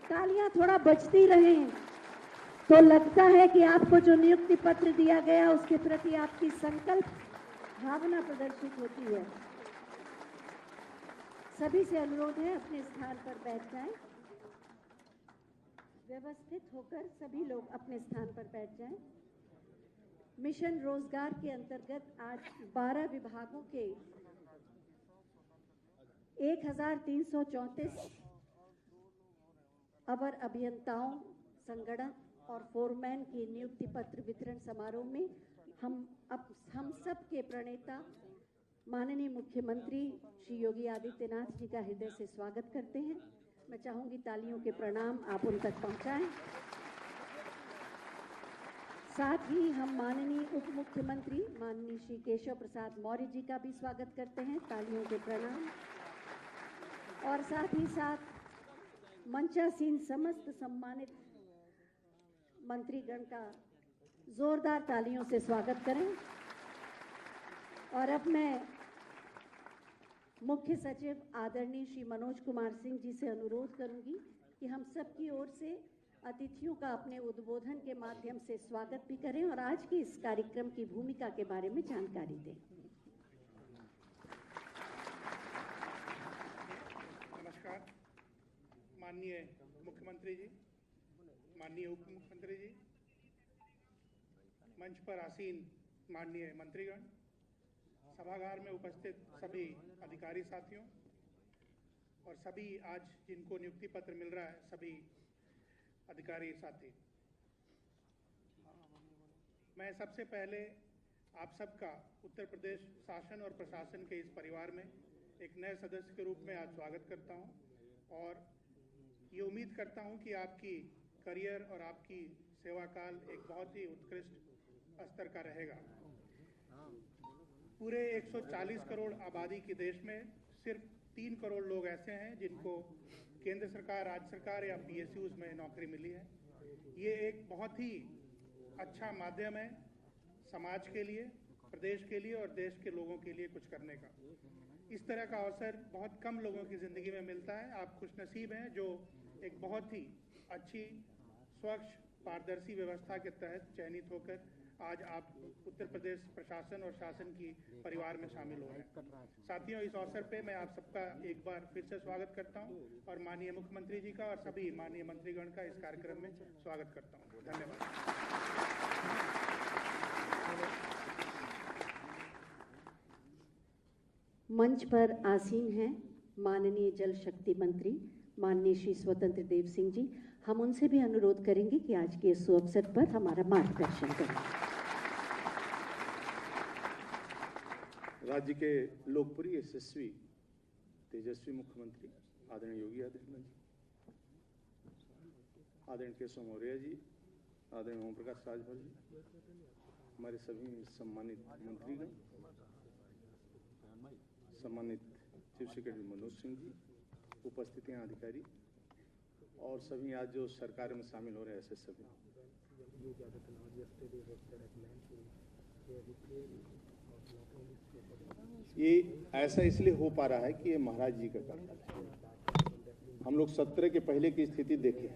तालियां थोड़ा बजती रहें तो लगता है कि आपको जो नियुक्ति पत्र दिया गया उसके प्रति आपकी संकल्प भावना प्रदर्शित होती है। सभी से अनुरोध है अपने स्थान पर बैठ जाएं। व्यवस्थित होकर सभी लोग अपने स्थान पर बैठ जाएं। मिशन रोजगार के अंतर्गत आज 12 विभागों के 1334 अवर अभियंताओं, संगणक और फोरमैन की नियुक्ति पत्र वितरण समारोह में हम सब के प्रणेता माननीय मुख्यमंत्री श्री योगी आदित्यनाथ जी का हृदय से स्वागत करते हैं। मैं चाहूंगी तालियों के प्रणाम आप उन तक पहुंचाएं। साथ ही हम माननीय उप मुख्यमंत्री माननीय श्री केशव प्रसाद मौर्य जी का भी स्वागत करते हैं। तालियों के प्रणाम। और साथ ही साथ मंचासीन समस्त सम्मानित मंत्रीगण का जोरदार तालियों से स्वागत करें। और अब मैं मुख्य सचिव आदरणीय श्री मनोज कुमार सिंह जी से अनुरोध करूंगी कि हम सब की ओर से अतिथियों का अपने उद्बोधन के माध्यम से स्वागत भी करें और आज के इस कार्यक्रम की भूमिका के बारे में जानकारी दें। नमस्कार माननीय मुख्यमंत्री जी, माननीय उप मुख्यमंत्री जी, मंच पर आसीन माननीय मंत्रीगण, सभागार में उपस्थित सभी अधिकारी साथियों और सभी आज जिनको नियुक्ति पत्र मिल रहा है सभी अधिकारी साथी, मैं सबसे पहले आप सबका उत्तर प्रदेश शासन और प्रशासन के इस परिवार में एक नए सदस्य के रूप में आज स्वागत करता हूं और ये उम्मीद करता हूं कि आपकी करियर और आपकी सेवा काल एक बहुत ही उत्कृष्ट स्तर का रहेगा। पूरे 140 करोड़ आबादी के देश में सिर्फ 3 करोड़ लोग ऐसे हैं जिनको केंद्र सरकार, राज्य सरकार या PSUs में नौकरी मिली है। ये एक बहुत ही अच्छा माध्यम है समाज के लिए, प्रदेश के लिए और देश के लोगों के लिए कुछ करने का। इस तरह का अवसर बहुत कम लोगों की ज़िंदगी में मिलता है। आप खुशनसीब हैं जो एक बहुत ही अच्छी, स्वच्छ, पारदर्शी व्यवस्था के तहत चयनित होकर आज आप उत्तर प्रदेश प्रशासन और शासन की परिवार में शामिल हो रहे हैं। साथियों, इस अवसर पे मैं आप सबका एक बार फिर से स्वागत करता हूं और माननीय मुख्यमंत्री जी का और सभी माननीय मंत्रीगण का इस कार्यक्रम में स्वागत करता हूं। धन्यवाद। मंच पर आसीन हैं माननीय जल शक्ति मंत्री माननीय श्री स्वतंत्र देव सिंह जी। हम उनसे भी अनुरोध करेंगे कि आज के इस अवसर पर हमारा मार्गदर्शन करें। राज्य के लोकप्रिय, यशस्वी, तेजस्वी मुख्यमंत्री आदरणीय योगी आदित्यनाथ जी, आदरणीय केशव मौर्य जी, आदरणीय ओम प्रकाश राजभर जी, हमारे सभी सम्मानित मंत्रीगण, सम्मानित चीफ सेक्रेटरी मनोज सिंह जी, उपस्थित हैं अधिकारी और सभी आज जो सरकार में शामिल हो रहे हैं ऐसे सभी। ये ऐसा इसलिए हो पा रहा है कि ये महाराज जी का काम है। हम लोग 17 के पहले की स्थिति देखे,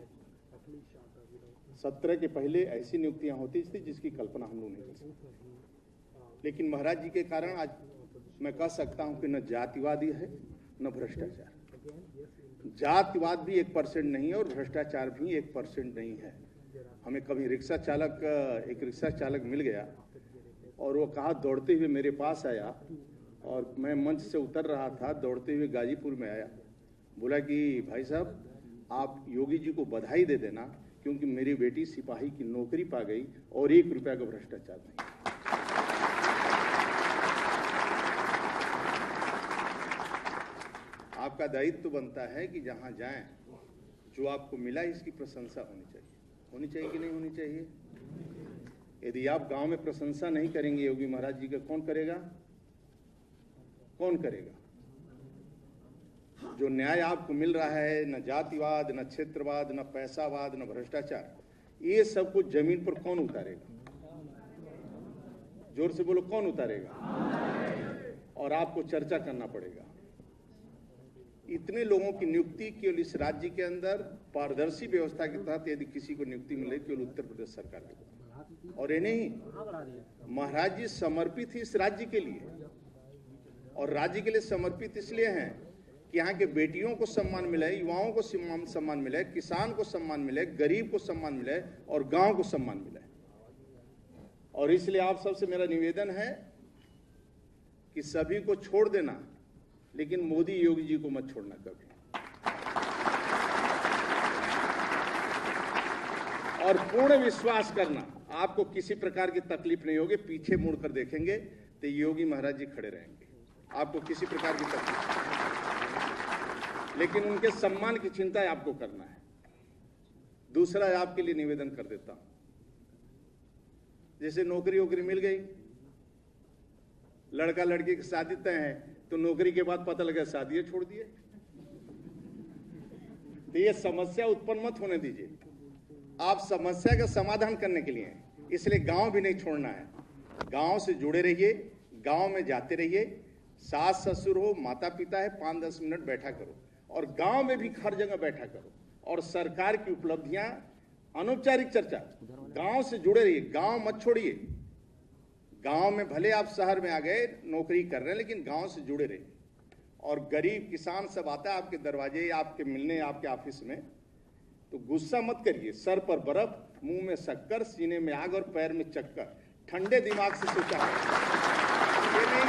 17 के पहले ऐसी नियुक्तियां होती थी जिसकी कल्पना हम लोग नहीं कर सकते, लेकिन महाराज जी के कारण आज मैं कह सकता हूं कि न जातिवादी है न भ्रष्टाचार। जातिवाद भी 1% नहीं है और भ्रष्टाचार भी 1% नहीं है। हमें कभी एक रिक्शा चालक मिल गया और वो कहा दौड़ते हुए मेरे पास आया और मैं मंच से उतर रहा था, दौड़ते हुए गाजीपुर में आया, बोला कि भाई साहब आप योगी जी को बधाई दे देना क्योंकि मेरी बेटी सिपाही की नौकरी पा गई और 1 रुपया का भ्रष्टाचार नहीं। आपका दायित्व बनता है कि जहां जाएं जो आपको मिला इसकी प्रशंसा होनी चाहिए कि नहीं होनी चाहिए। यदि आप गांव में प्रशंसा नहीं करेंगे योगी महाराज जी का, कौन करेगा? जो न्याय आपको मिल रहा है, न जातिवाद, न क्षेत्रवाद, न पैसावाद, न भ्रष्टाचार, ये सब कुछ जमीन पर कौन उतारेगा? जोर से बोलो, कौन उतारेगा? और आपको चर्चा करना पड़ेगा। इतने लोगों की नियुक्ति केवल इस राज्य के अंदर पारदर्शी व्यवस्था के तहत यदि किसी को नियुक्ति मिले केवल उत्तर प्रदेश सरकार के, और ये नहीं, महाराज जी समर्पित ही इस राज्य के लिए, और राज्य के लिए समर्पित इसलिए हैं कि यहाँ के बेटियों को सम्मान मिले, युवाओं को सम्मान मिले, किसान को सम्मान मिले, गरीब को सम्मान मिले और गांव को सम्मान मिले। और इसलिए आप सबसे मेरा निवेदन है कि सभी को छोड़ देना, लेकिन मोदी योगी जी को मत छोड़ना कभी। और पूर्ण विश्वास करना, आपको किसी प्रकार की तकलीफ नहीं होगी। पीछे मुड़कर देखेंगे तो योगी महाराज जी खड़े रहेंगे, आपको किसी प्रकार की तकलीफ नहीं, लेकिन उनके सम्मान की चिंता आपको करना है। दूसरा आपके लिए निवेदन कर देता हूं, जैसे नौकरी वोकरी मिल गई, लड़का लड़की की शादी तय है, तो नौकरी के बाद पता लगा शादी छोड़ दिए, तो ये समस्या उत्पन्न मत होने दीजिए। आप समस्या का समाधान करने के लिए हैं, इसलिए गांव भी नहीं छोड़ना है। गांव से जुड़े रहिए, गांव में जाते रहिए, सास ससुर हो, माता पिता है, 5-10 मिनट बैठा करो, और गांव में भी हर जगह बैठा करो, और सरकार की उपलब्धियां, अनौपचारिक चर्चा, गांव से जुड़े रहिए, गांव मत छोड़िए। गांव में भले आप शहर में आ गए, नौकरी कर रहे हैं, लेकिन गांव से जुड़े रहिए। और गरीब किसान सब आता है आपके दरवाजे, आपके मिलने, आपके ऑफिस में, तो गुस्सा मत करिए। सर पर बर्फ, मुंह में शक्कर, सीने में आग और पैर में चक्कर, ठंडे दिमाग से सोचा है। ये नहीं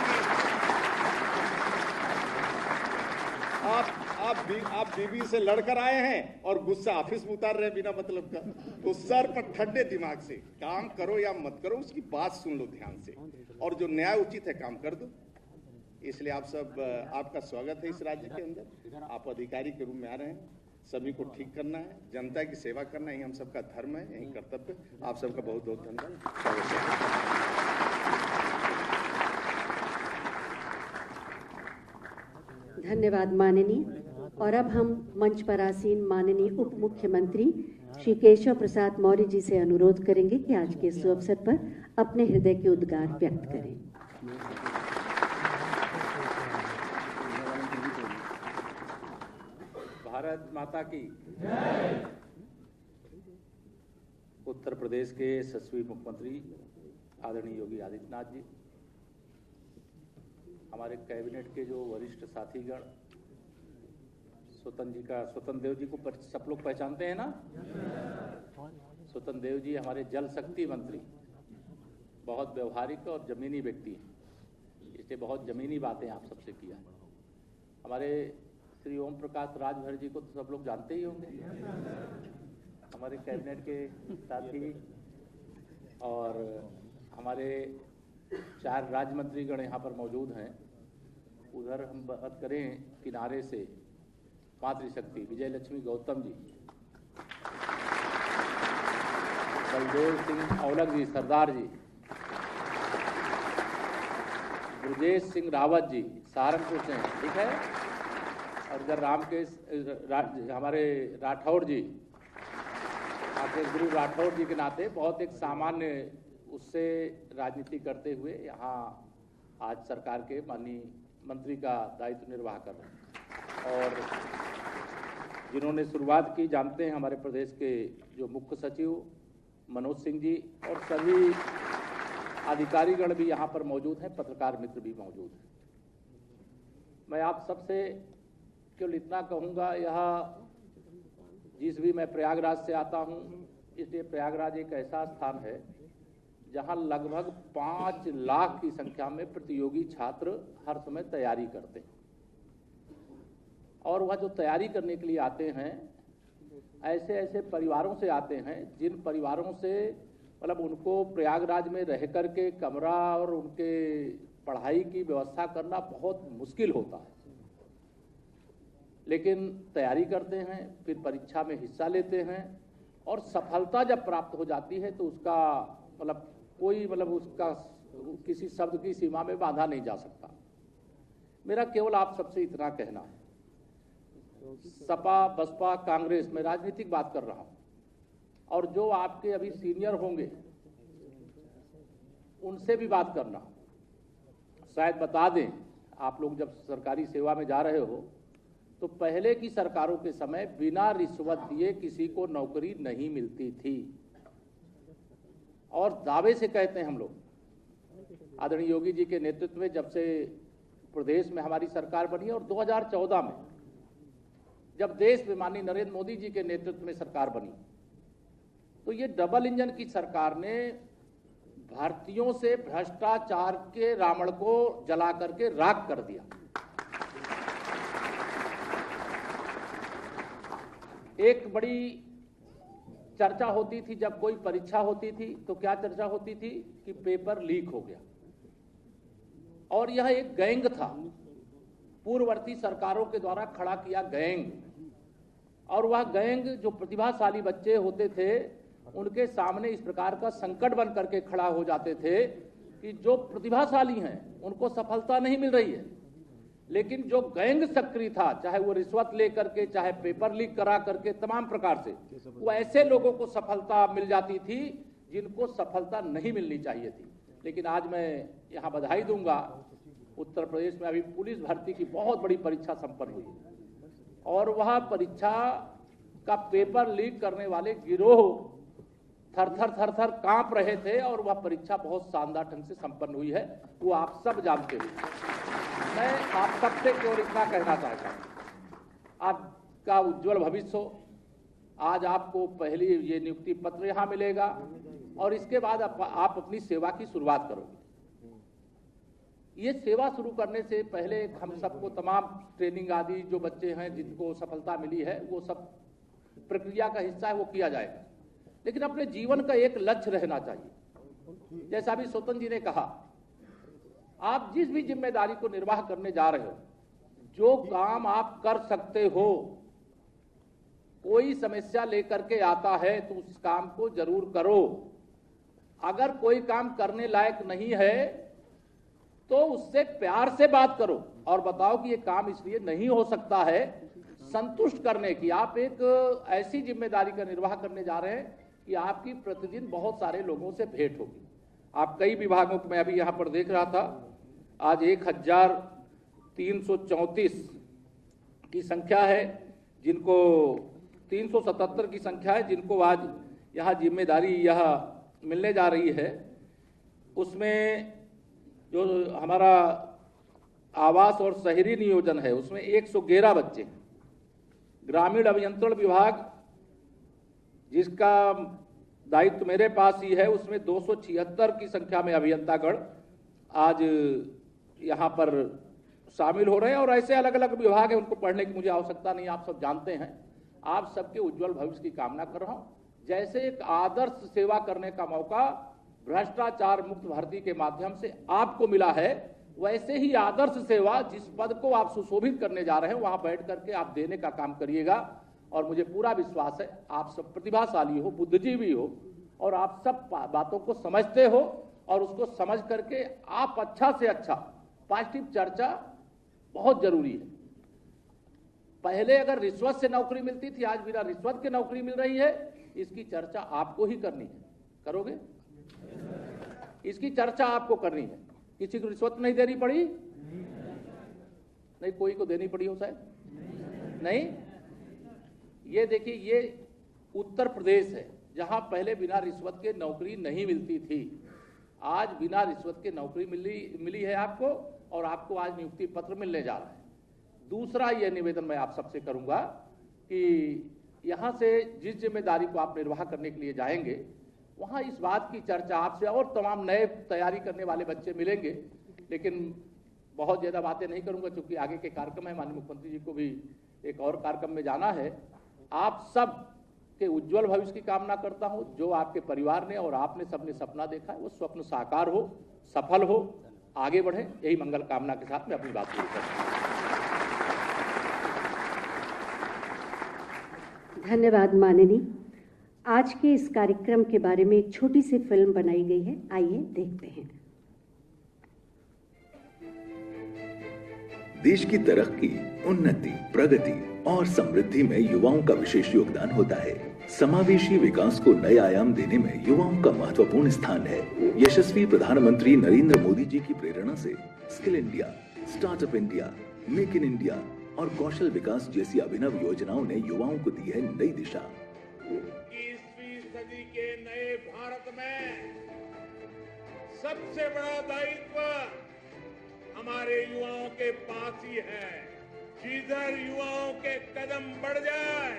कि आप बीवी से लड़कर आए हैं और गुस्सा ऑफिस में उतार रहे हैं बिना मतलब का। तो सर पर ठंडे दिमाग से काम करो या मत करो, उसकी बात सुन लो ध्यान से, और जो न्याय उचित है काम कर दो। इसलिए आप सब, आपका स्वागत है इस राज्य के अंदर। आप अधिकारी के रूप में आ रहे हैं, सभी को ठीक करना है, जनता की सेवा करना है, यही हम सबका धर्म है, यही कर्तव्य। आप सबका बहुत बहुत धन्यवाद। धन्यवाद माननीय। और अब हम मंच पर आसीन माननीय उप मुख्यमंत्री श्री केशव प्रसाद मौर्य जी से अनुरोध करेंगे कि आज के इस अवसर पर अपने हृदय के उद्गार व्यक्त करें। भारत माता की जय। उत्तर प्रदेश के यशस्वी मुख्यमंत्री आदरणीय योगी आदित्यनाथ जी, हमारे कैबिनेट के जो वरिष्ठ साथीगण, स्वतंत्र देव जी को सब लोग पहचानते हैं ना? स्वतंत्र देव जी हमारे जल शक्ति मंत्री, बहुत व्यवहारिक और जमीनी व्यक्ति हैं, इसलिए बहुत जमीनी बातें आप सबसे किया। हमारे श्री ओम प्रकाश राजभर जी को तो सब लोग जानते ही होंगे, हमारे कैबिनेट के साथी, और हमारे 4 राज्य मंत्रीगण यहाँ पर मौजूद हैं। उधर हम बात करें किनारे से, मातृशक्ति विजय लक्ष्मी गौतम जी, बलदेव सिंह औलख जी सरदार जी, ब्रजेश सिंह रावत जी सहारनपुर से हैं, ठीक है। और इधर रामकेश हमारे राठौड़ जी, राकेश गुरु राठौड़ जी के नाते बहुत एक सामान्य उससे राजनीति करते हुए यहाँ आज सरकार के माननीय मंत्री का दायित्व निर्वाह कर रहे हैं। और जिन्होंने शुरुआत की, जानते हैं, हमारे प्रदेश के जो मुख्य सचिव मनोज सिंह जी, और सभी अधिकारीगण भी यहाँ पर मौजूद हैं, पत्रकार मित्र भी मौजूद हैं। मैं आप सबसे केवल इतना कहूँगा, यह जिस भी, मैं प्रयागराज से आता हूँ, इसलिए प्रयागराज एक ऐसा स्थान है जहाँ लगभग 5 लाख की संख्या में प्रतियोगी छात्र हर समय तैयारी करते हैं। और वह जो तैयारी करने के लिए आते हैं, ऐसे ऐसे परिवारों से आते हैं जिन परिवारों से मतलब उनको प्रयागराज में रह कर के कमरा और उनके पढ़ाई की व्यवस्था करना बहुत मुश्किल होता है। लेकिन तैयारी करते हैं, फिर परीक्षा में हिस्सा लेते हैं, और सफलता जब प्राप्त हो जाती है तो उसका मतलब कोई उसका किसी शब्द की सीमा में बांधा नहीं जा सकता। मेरा केवल आप सबसे इतना कहना है, सपा बसपा कांग्रेस में राजनीतिक बात कर रहा हूं, और जो आपके अभी सीनियर होंगे उनसे भी बात करना। शायद बता दें, आप लोग जब सरकारी सेवा में जा रहे हो तो पहले की सरकारों के समय बिना रिश्वत दिए किसी को नौकरी नहीं मिलती थी। और दावे से कहते हैं हम लोग, आदरणीय योगी जी के नेतृत्व में जब से प्रदेश में हमारी सरकार बनी और 2014 में जब देश में माननीय नरेंद्र मोदी जी के नेतृत्व में सरकार बनी, तो ये डबल इंजन की सरकार ने भारतीयों से भ्रष्टाचार के रावण को जला करके राख कर दिया। एक बड़ी चर्चा होती थी जब कोई परीक्षा होती थी, तो क्या चर्चा होती थी कि पेपर लीक हो गया। और यह एक गैंग था, पूर्ववर्ती सरकारों के द्वारा खड़ा किया गैंग। और वह गैंग जो प्रतिभाशाली बच्चे होते थे उनके सामने इस प्रकार का संकट बन करके खड़ा हो जाते थे कि जो प्रतिभाशाली हैं उनको सफलता नहीं मिल रही है, लेकिन जो गैंग सक्रिय था, चाहे वो रिश्वत लेकर के, चाहे पेपर लीक करा करके, तमाम प्रकार से, वो ऐसे लोगों को सफलता मिल जाती थी जिनको सफलता नहीं मिलनी चाहिए थी। लेकिन आज मैं यहाँ बधाई दूंगा, उत्तर प्रदेश में अभी पुलिस भर्ती की बहुत बड़ी परीक्षा संपन्न हुई और वह परीक्षा का पेपर लीक करने वाले गिरोह थर थर कांप रहे थे और वह परीक्षा बहुत शानदार ढंग से संपन्न हुई है, वो आप सब जानते हैं। मैं आप सबसे केवल इतना कहना चाहता हूँ, आपका उज्जवल भविष्य हो। आज आपको पहली ये नियुक्ति पत्र यहाँ मिलेगा और इसके बाद आप अपनी सेवा की शुरुआत करोगे। ये सेवा शुरू करने से पहले हम सबको तमाम ट्रेनिंग आदि जो बच्चे हैं जिनको सफलता मिली है वो सब प्रक्रिया का हिस्सा है, वो किया जाएगा। लेकिन अपने जीवन का एक लक्ष्य रहना चाहिए। जैसा अभी स्वतंत्र जी ने कहा, आप जिस भी जिम्मेदारी को निर्वाह करने जा रहे हो, जो काम आप कर सकते हो, कोई समस्या लेकर के आता है तो उस काम को जरूर करो। अगर कोई काम करने लायक नहीं है तो उससे प्यार से बात करो और बताओ कि ये काम इसलिए नहीं हो सकता है, संतुष्ट करने की। आप एक ऐसी जिम्मेदारी का निर्वाह करने जा रहे हैं कि आपकी प्रतिदिन बहुत सारे लोगों से भेंट होगी। आप कई विभागों को, मैं अभी यहाँ पर देख रहा था, आज 1334 की संख्या है जिनको, 377 की संख्या है जिनको आज यहाँ जिम्मेदारी यह मिलने जा रही है। उसमें जो हमारा आवास और शहरी नियोजन है उसमें 111 बच्चे हैं। ग्रामीण अभियंत्रण विभाग जिसका दायित्व मेरे पास ही है, उसमें 276 की संख्या में अभियंतागण आज यहाँ पर शामिल हो रहे हैं। और ऐसे अलग अलग विभाग हैं, उनको पढ़ने की मुझे आवश्यकता नहीं, आप सब जानते हैं। आप सबके उज्जवल भविष्य की कामना कर रहा हूँ। जैसे एक आदर्श सेवा करने का मौका भ्रष्टाचार मुक्त भर्ती के माध्यम से आपको मिला है, वैसे ही आदर्श सेवा जिस पद को आप सुशोभित करने जा रहे हैं वहां बैठ करके आप देने का काम करिएगा। और मुझे पूरा विश्वास है आप सब प्रतिभाशाली हो, बुद्धिजीवी हो और आप सब बातों को समझते हो और उसको समझ करके आप अच्छा से अच्छा पॉजिटिव चर्चा बहुत जरूरी है। पहले अगर रिश्वत से नौकरी मिलती थी, आज बिना रिश्वत के नौकरी मिल रही है, इसकी चर्चा आपको ही करनी है। करोगे? इसकी चर्चा आपको करनी है। किसी को रिश्वत नहीं देनी पड़ी? नहीं, कोई को देनी पड़ी हो शायद? नहीं। ये देखिए, ये उत्तर प्रदेश है जहां पहले बिना रिश्वत के नौकरी नहीं मिलती थी। आज बिना रिश्वत के नौकरी मिली है आपको और आपको आज नियुक्ति पत्र मिलने जा रहा है। दूसरा यह निवेदन मैं आप सबसे करूंगा कि यहां से जिस जिम्मेदारी को आप निर्वाह करने के लिए जाएंगे वहां इस बात की चर्चा आपसे, और तमाम नए तैयारी करने वाले बच्चे मिलेंगे, लेकिन बहुत ज़्यादा बातें नहीं करूंगा क्योंकि आगे के कार्यक्रम है। माननीय मुख्यमंत्री जी को भी एक और कार्यक्रम में जाना है। आप सब के उज्जवल भविष्य की कामना करता हूं। जो आपके परिवार ने और आपने सबने सपना देखा है वो स्वप्न साकार हो, सफल हो, आगे बढ़े, यही मंगल कामना के साथ मैं अपनी बात पूरी करता हूं। धन्यवाद माननीय। आज के इस कार्यक्रम के बारे में एक छोटी सी फिल्म बनाई गई है, आइए देखते हैं। देश की तरक्की, उन्नति, प्रगति और समृद्धि में युवाओं का विशेष योगदान होता है। समावेशी विकास को नए आयाम देने में युवाओं का महत्वपूर्ण स्थान है। यशस्वी प्रधानमंत्री नरेंद्र मोदी जी की प्रेरणा से skill India, startup India, make in India और कौशल विकास जैसी अभिनव योजनाओं ने युवाओं को दी है नई दिशा। 21वीं सदी के नए भारत में सबसे बड़ा दायित्व हमारे युवाओं के पास ही है। जिधर युवाओं के कदम बढ़ जाए,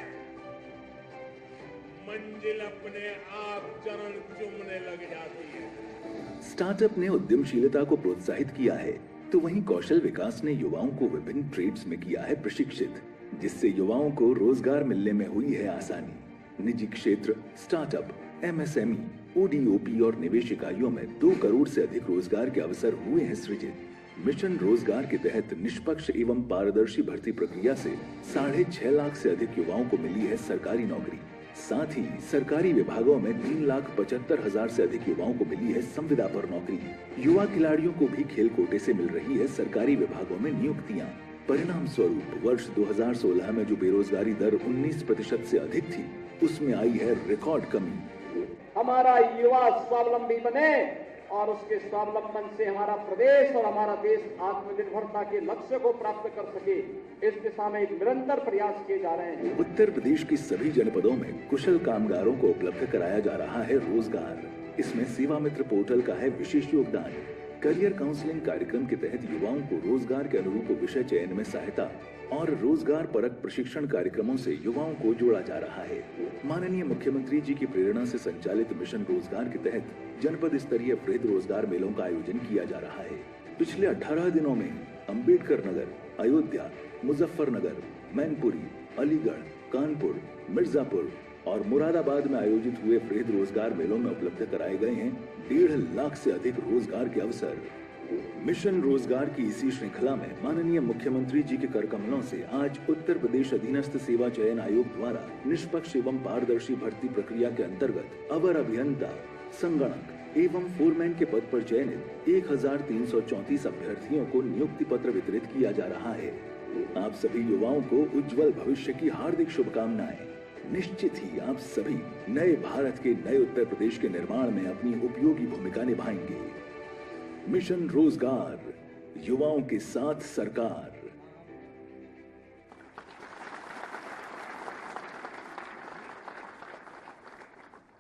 मंजिल अपने आप चरण चूमने लग जाती है। स्टार्टअप ने उद्यमशीलता को प्रोत्साहित किया है, तो वहीं कौशल विकास ने युवाओं को विभिन्न ट्रेड्स में किया है प्रशिक्षित, जिससे युवाओं को रोजगार मिलने में हुई है आसानी। निजी क्षेत्र, स्टार्टअप, एमएसएमई, ओडीओपी और निवेश इकाइयों में 2 करोड़ से अधिक रोजगार के अवसर हुए हैं सृजित। मिशन रोजगार के तहत निष्पक्ष एवं पारदर्शी भर्ती प्रक्रिया से 6.5 लाख से अधिक युवाओं को मिली है सरकारी नौकरी। साथ ही सरकारी विभागों में 3,75,000 से अधिक युवाओं को मिली है संविदा पर नौकरी। युवा खिलाड़ियों को भी खेल कोटे से मिल रही है सरकारी विभागों में नियुक्तियां। परिणाम स्वरूप वर्ष 2016 में जो बेरोजगारी दर 19% से अधिक थी, उसमें आई है रिकॉर्ड कमी। हमारा युवा स्वावलंबी बने और उसके स्वावलंबन से हमारा प्रदेश और हमारा देश आत्मनिर्भरता के लक्ष्य को प्राप्त कर सके, इस दिशा में एक निरंतर प्रयास किए जा रहे हैं। उत्तर प्रदेश की सभी जनपदों में कुशल कामगारों को उपलब्ध कराया जा रहा है रोजगार। इसमें सेवा मित्र पोर्टल का है विशेष योगदान। करियर काउंसलिंग कार्यक्रम के तहत युवाओं को रोजगार के अनुरूप विषय चयन में सहायता और रोजगार परक प्रशिक्षण कार्यक्रमों से युवाओं को जोड़ा जा रहा है। माननीय मुख्यमंत्री जी की प्रेरणा से संचालित मिशन रोजगार के तहत जनपद स्तरीय वृहद रोजगार मेलों का आयोजन किया जा रहा है। पिछले 18 दिनों में अंबेडकर नगर, अयोध्या, मुजफ्फरनगर, मैनपुरी, अलीगढ़, कानपुर, मिर्जापुर और मुरादाबाद में आयोजित हुए वृहद रोजगार मेलों में उपलब्ध कराए गए हैं 1.5 लाख से अधिक रोजगार के अवसर। मिशन रोजगार की इसी श्रृंखला में माननीय मुख्यमंत्री जी के कर कमलों से आज उत्तर प्रदेश अधीनस्थ सेवा चयन आयोग द्वारा निष्पक्ष एवं पारदर्शी भर्ती प्रक्रिया के अंतर्गत अवर अभियंता, संगणक एवं फोरमैन के पद पर चयनित 1334 अभ्यर्थियों को नियुक्ति पत्र वितरित किया जा रहा है। आप सभी युवाओं को उज्जवल भविष्य की हार्दिक शुभकामनाएं। निश्चित ही आप सभी नए भारत के नए उत्तर प्रदेश के निर्माण में अपनी उपयोगी भूमिका निभाएंगे। मिशन रोजगार, युवाओं के साथ सरकार।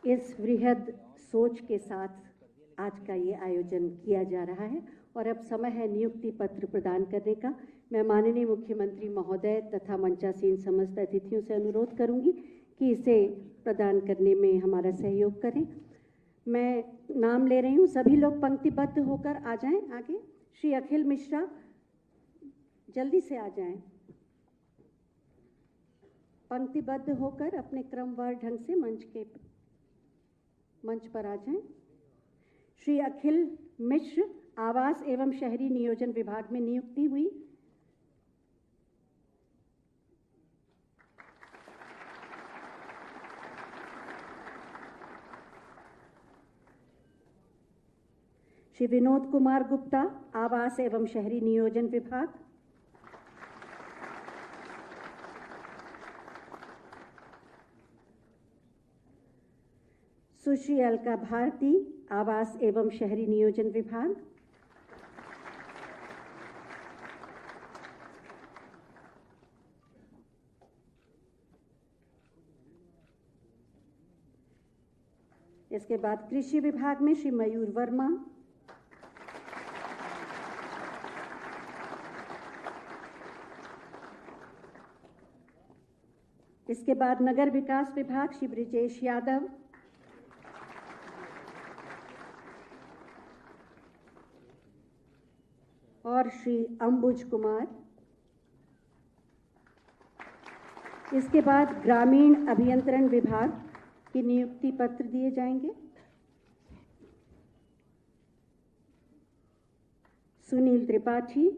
इस वृहद सोच के साथ आज का ये आयोजन किया जा रहा है और अब समय है नियुक्ति पत्र प्रदान करने का। मैं माननीय मुख्यमंत्री महोदय तथा मंचासीन समस्त अतिथियों से अनुरोध करूंगी कि इसे प्रदान करने में हमारा सहयोग करें। मैं नाम ले रही हूं, सभी लोग पंक्तिबद्ध होकर आ जाएं आगे। श्री अखिल मिश्रा जल्दी से आ जाएं, पंक्तिबद्ध होकर अपने क्रमवार ढंग से मंच पर आ जाएं। श्री अखिल मिश्र आवास एवं शहरी नियोजन विभाग में नियुक्ति हुई। श्री विनोद कुमार गुप्ता आवास एवं शहरी नियोजन विभाग। सुश्री अलका भारती आवास एवं शहरी नियोजन विभाग। इसके बाद कृषि विभाग में श्री मयूर वर्मा। इसके बाद नगर विकास विभाग श्री ब्रिजेश यादव। और श्री अंबुज कुमार। इसके बाद ग्रामीण अभियंत्रण विभाग की नियुक्ति पत्र दिए जाएंगे। सुनील त्रिपाठी।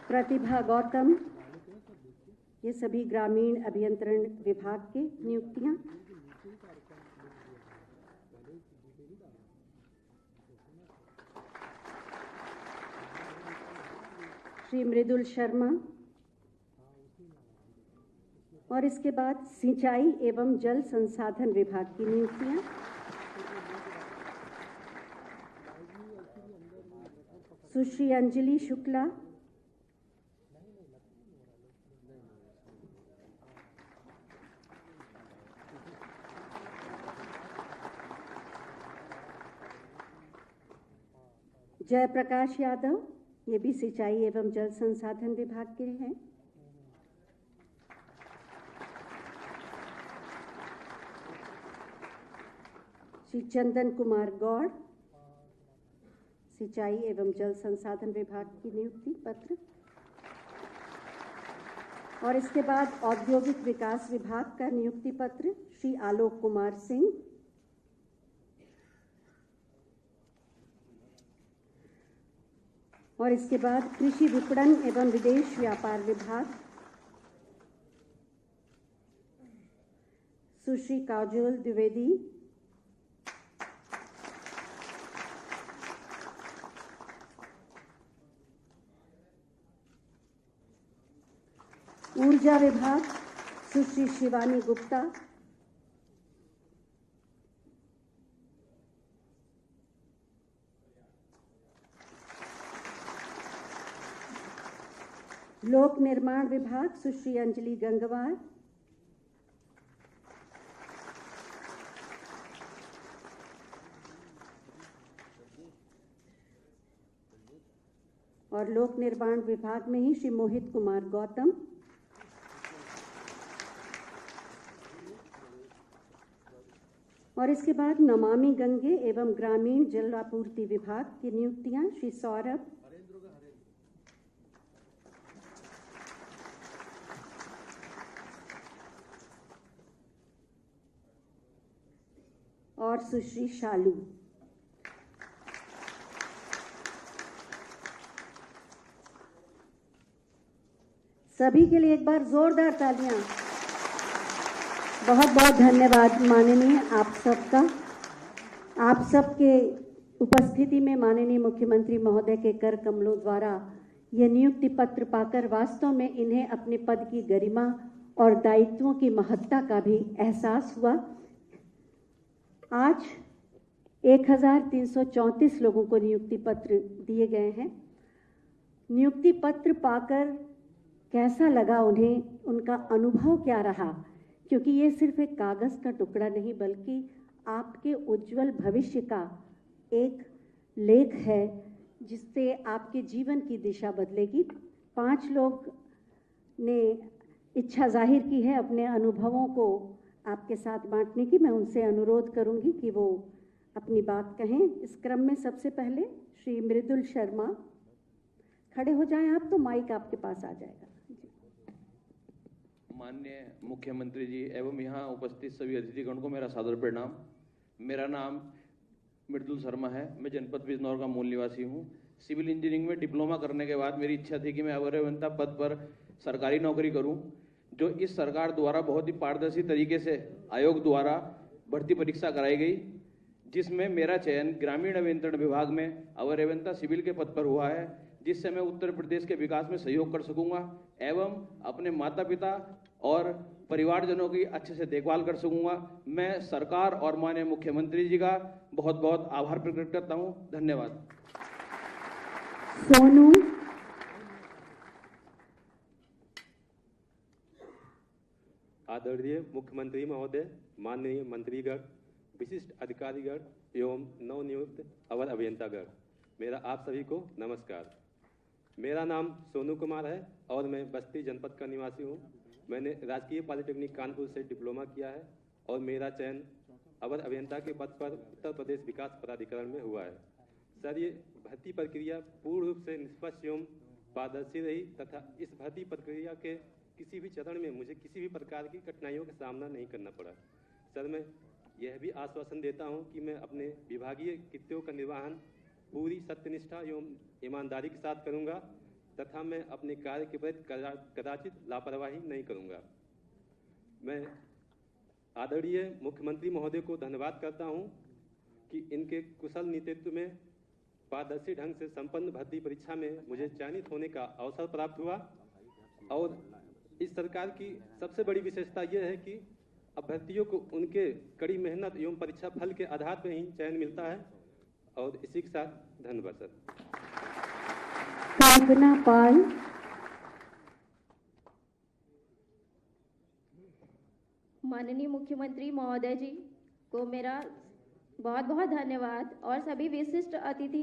प्रतिभा गौतम। ये सभी ग्रामीण अभियंत्रण विभाग के नियुक्तियां। श्री मृदुल शर्मा। और इसके बाद सिंचाई एवं जल संसाधन विभाग की नियुक्तियां। सुश्री अंजलि शुक्ला, जयप्रकाश यादव, ये भी सिंचाई एवं जल संसाधन विभाग के हैं। श्री चंदन कुमार गौड़, सिंचाई एवं जल संसाधन विभाग की नियुक्ति पत्र। और इसके बाद औद्योगिक विकास विभाग का नियुक्ति पत्र श्री आलोक कुमार सिंह, और इसके बाद कृषि विपणन एवं विदेश व्यापार विभाग सुश्री काजोल द्विवेदी, ऊर्जा विभाग सुश्री शिवानी गुप्ता, लोक निर्माण विभाग सुश्री अंजलि गंगवार, और लोक निर्माण विभाग में ही श्री मोहित कुमार गौतम, और इसके बाद नमामि गंगे एवं ग्रामीण जल आपूर्ति विभाग की नियुक्तियां श्री सौरभ, और सुश्री शालू। सभी के लिए एक बार जोरदार तालियां। बहुत बहुत धन्यवाद माननीय आप सबका। आप सबके उपस्थिति में माननीय मुख्यमंत्री महोदय के कर कमलों द्वारा यह नियुक्ति पत्र पाकर वास्तव में इन्हें अपने पद की गरिमा और दायित्वों की महत्ता का भी एहसास हुआ। आज 1334 लोगों को नियुक्ति पत्र दिए गए हैं। नियुक्ति पत्र पाकर कैसा लगा उन्हें, उनका अनुभव क्या रहा, क्योंकि ये सिर्फ एक कागज़ का टुकड़ा नहीं बल्कि आपके उज्जवल भविष्य का एक लेख है जिससे आपके जीवन की दिशा बदलेगी। 5 लोग ने इच्छा जाहिर की है अपने अनुभवों को आपके साथ बांटने की। मैं उनसे अनुरोध करूंगी कि वो अपनी बात कहें। इस क्रम में सबसे पहले श्री मृदुल शर्मा खड़े हो जाएं आप, तो माइक आपके पास आ जाएगा। माननीय मुख्यमंत्री जी एवं यहाँ उपस्थित सभी अतिथिगण को मेरा सादर प्रणाम। मेरा नाम मृदुल शर्मा है। मैं जनपद बिजनौर का मूल निवासी हूँ। सिविल इंजीनियरिंग में डिप्लोमा करने के बाद मेरी इच्छा थी कि मैं अवर अभियंता पद पर सरकारी नौकरी करूँ, जो इस सरकार द्वारा बहुत ही पारदर्शी तरीके से आयोग द्वारा भर्ती परीक्षा कराई गई, जिसमें मेरा चयन ग्रामीण अभियंत्रण विभाग में अवर अभियंता सिविल के पद पर हुआ है, जिससे मैं उत्तर प्रदेश के विकास में सहयोग कर सकूंगा एवं अपने माता पिता और परिवारजनों की अच्छे से देखभाल कर सकूंगा। मैं सरकार और माननीय मुख्यमंत्री जी का बहुत बहुत आभार प्रकट करता हूं। धन्यवाद। सोनू, आदरणीय मुख्यमंत्री महोदय, माननीय मंत्रीगण, विशिष्ट अधिकारीगण एवं नवनियुक्त अवर अभियंतागण, मेरा आप सभी को नमस्कार। मेरा नाम सोनू कुमार है और मैं बस्ती जनपद का निवासी हूँ। मैंने राजकीय पॉलिटेक्निक कानपुर से डिप्लोमा किया है और मेरा चयन अवर अभियंता के पद पर उत्तर प्रदेश विकास प्राधिकरण में हुआ है। सर, ये भर्ती प्रक्रिया पूर्ण रूप से निष्पक्ष एवं पारदर्शी रही तथा इस भर्ती प्रक्रिया के किसी भी चरण में मुझे किसी भी प्रकार की कठिनाइयों का सामना नहीं करना पड़ा। सर, मैं यह भी आश्वासन देता हूं कि मैं अपने विभागीय कृत्यों का निर्वहन पूरी सत्यनिष्ठा एवं ईमानदारी के साथ करूंगा तथा मैं अपने कार्य के प्रति कदाचित लापरवाही नहीं करूंगा। मैं आदरणीय मुख्यमंत्री महोदय को धन्यवाद करता हूं कि इनके कुशल नेतृत्व में पारदर्शी ढंग से संपन्न भर्ती परीक्षा में मुझे चयनित होने का अवसर प्राप्त हुआ। और इस सरकार की सबसे बड़ी विशेषता यह है कि अभ्यर्थियों को उनके कड़ी मेहनत एवं परीक्षा फल के आधार पर ही चयन मिलता है। और इसी के साथ धन्यवाद सर। कल्पना पाल। माननीय मुख्यमंत्री महोदय जी को मेरा बहुत बहुत धन्यवाद और सभी विशिष्ट अतिथि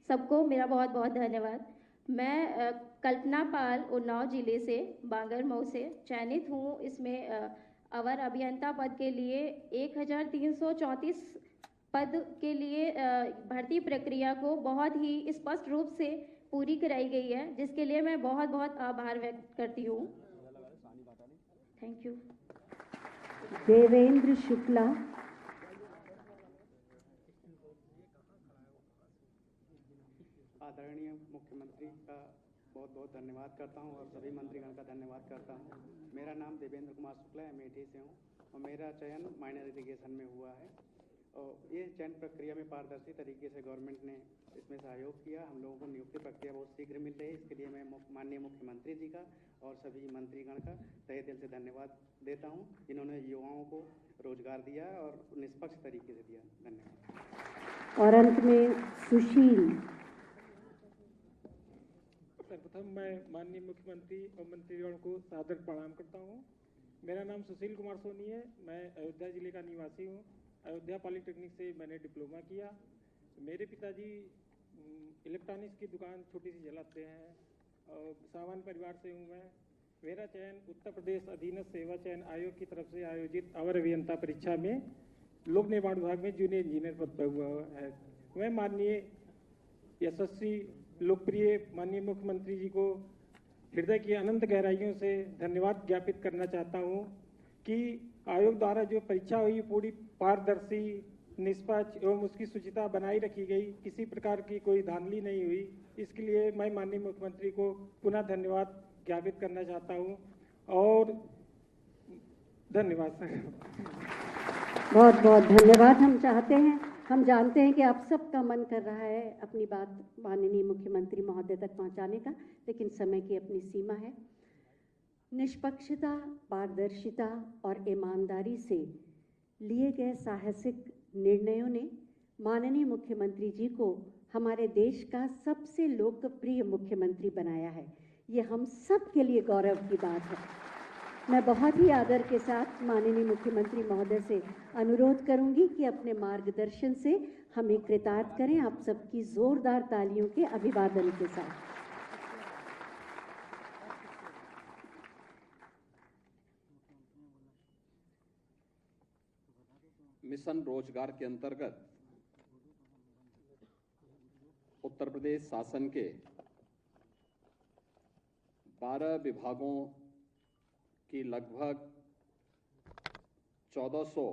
सबको मेरा बहुत बहुत धन्यवाद। मैं कल्पना पाल उन्नाव जिले से बांगरमऊ से चयनित हूँ। इसमें अवर अभियंता पद के लिए 1334 पद के लिए भर्ती प्रक्रिया को बहुत ही स्पष्ट रूप से पूरी कराई गई है, जिसके लिए मैं बहुत बहुत आभार व्यक्त करती हूँ। Thank you. देवेंद्र शुक्ला। आदरणीय मुख्यमंत्री का बहुत बहुत धन्यवाद करता हूं और सभी मंत्रीगण का धन्यवाद करता हूं। मेरा नाम देवेंद्र कुमार शुक्ला है, अमेठी से हूं और मेरा चयन माइनर इरिगेशन में हुआ है। और ये चयन प्रक्रिया में पारदर्शी तरीके से गवर्नमेंट ने इसमें सहयोग किया। हम लोगों को नियुक्ति प्रक्रिया बहुत शीघ्र मिल रही है। इसके लिए मैं माननीय मुख्यमंत्री जी का और सभी मंत्रीगण का तहे दिल से धन्यवाद देता हूँ, जिन्होंने युवाओं को रोजगार दिया और निष्पक्ष तरीके से दिया। धन्यवाद। और अंत में सुशील। सर्वप्रथम मैं माननीय मुख्यमंत्री और मंत्रीगण को सादर प्रणाम करता हूँ। मेरा नाम सुशील कुमार सोनी है। मैं अयोध्या जिले का निवासी हूँ। अयोध्या पॉलिटेक्निक से मैंने डिप्लोमा किया। मेरे पिताजी इलेक्ट्रॉनिक्स की दुकान छोटी सी चलाते हैं और सामान्य परिवार से हूँ मैं। मेरा चयन उत्तर प्रदेश अधीनस्थ सेवा चयन आयोग की तरफ से आयोजित अवर अभियंता परीक्षा में लोक निर्माण विभाग में जूनियर इंजीनियर पद पर हुआ है। मैं माननीय यशस्वी लोकप्रिय माननीय मुख्यमंत्री जी को हृदय की अनंत गहराइयों से धन्यवाद ज्ञापित करना चाहता हूँ कि आयोग द्वारा जो परीक्षा हुई पूरी पारदर्शी, निष्पक्ष एवं उसकी शुचिता बनाई रखी गई। किसी प्रकार की कोई धांधली नहीं हुई। इसके लिए मैं माननीय मुख्यमंत्री को पुनः धन्यवाद ज्ञापित करना चाहता हूँ और धन्यवाद सर। बहुत बहुत धन्यवाद। हम जानते हैं कि आप सबका मन कर रहा है अपनी बात माननीय मुख्यमंत्री महोदय तक पहुंचाने का, लेकिन समय की अपनी सीमा है। निष्पक्षता, पारदर्शिता और ईमानदारी से लिए गए साहसिक निर्णयों ने माननीय मुख्यमंत्री जी को हमारे देश का सबसे लोकप्रिय मुख्यमंत्री बनाया है। ये हम सब के लिए गौरव की बात है। मैं बहुत ही आदर के साथ माननीय मुख्यमंत्री महोदय से अनुरोध करूंगी कि अपने मार्गदर्शन से हमें कृतार्थ करें। आप सबकी जोरदार तालियों के अभिवादन के साथ। मिशन रोजगार के अंतर्गत उत्तर प्रदेश शासन के 12 विभागों की लगभग 1400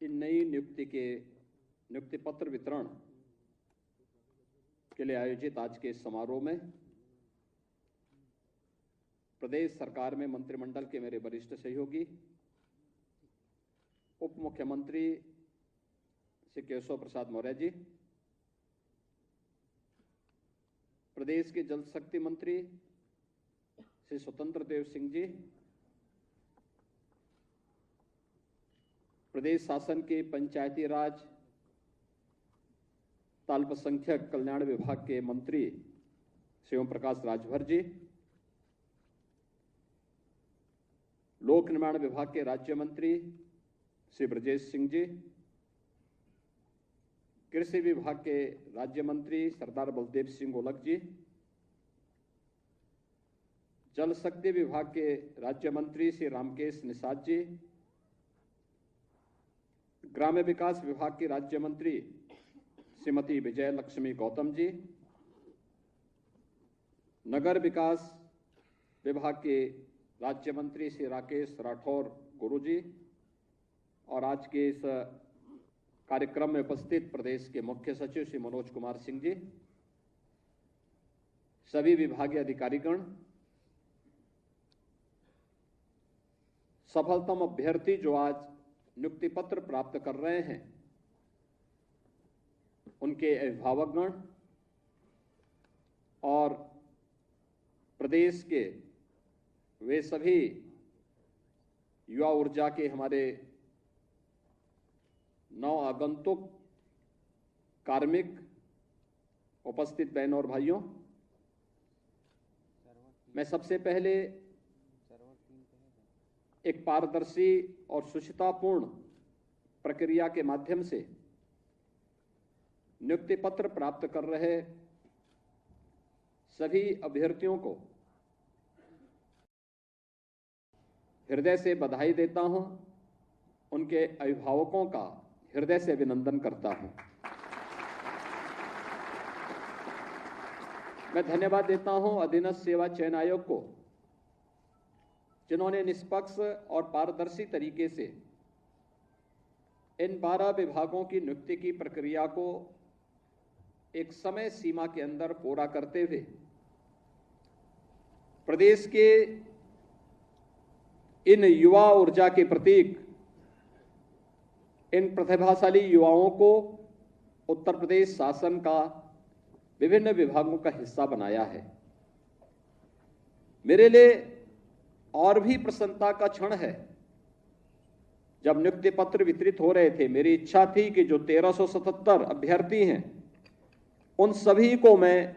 इन नई नियुक्ति पत्र वितरण के लिए आयोजित आज के इस समारोह में प्रदेश सरकार में मंत्रिमंडल के मेरे वरिष्ठ सहयोगी उप मुख्यमंत्री श्री केशव प्रसाद मौर्य जी, प्रदेश के जल शक्ति मंत्री श्री स्वतंत्र देव सिंह जी, प्रदेश शासन के पंचायती राज अल्पसंख्यक कल्याण विभाग के मंत्री श्री ओम प्रकाश राजभर जी, लोक निर्माण विभाग के राज्य मंत्री श्री ब्रजेश सिंह जी, कृषि विभाग के राज्य मंत्री सरदार बलदेव सिंह गोलक जी, जल शक्ति विभाग के राज्य मंत्री श्री रामकेश निषाद जी, ग्राम्य विकास विभाग के राज्य मंत्री श्रीमती विजय लक्ष्मी गौतम जी, नगर विकास विभाग के राज्य मंत्री श्री राकेश राठौर गुरु जी और आज के इस कार्यक्रम में उपस्थित प्रदेश के मुख्य सचिव श्री मनोज कुमार सिंह जी, सभी विभागीय अधिकारीगण, सफलतम अभ्यर्थी जो आज नियुक्ति पत्र प्राप्त कर रहे हैं, उनके अभिभावकगण और प्रदेश के वे सभी युवा ऊर्जा के हमारे नव आगंतुक कार्मिक उपस्थित बहनों और भाइयों, मैं सबसे पहले एक पारदर्शी और शुचितापूर्ण प्रक्रिया के माध्यम से नियुक्ति पत्र प्राप्त कर रहे सभी अभ्यर्थियों को हृदय से बधाई देता हूं, उनके अभिभावकों का हृदय से अभिनंदन करता हूं। मैं धन्यवाद देता हूं अधीनस्थ सेवा चयन आयोग को, जिन्होंने निष्पक्ष और पारदर्शी तरीके से इन 12 विभागों की नियुक्ति की प्रक्रिया को एक समय सीमा के अंदर पूरा करते हुए प्रदेश के इन युवा ऊर्जा के प्रतीक, इन प्रतिभाशाली युवाओं को उत्तर प्रदेश शासन का विभिन्न विभागों का हिस्सा बनाया है। मेरे लिए और भी प्रसन्नता का क्षण है, जब नियुक्ति पत्र वितरित हो रहे थे, मेरी इच्छा थी कि जो 1377 अभ्यर्थी हैं, उन सभी को मैं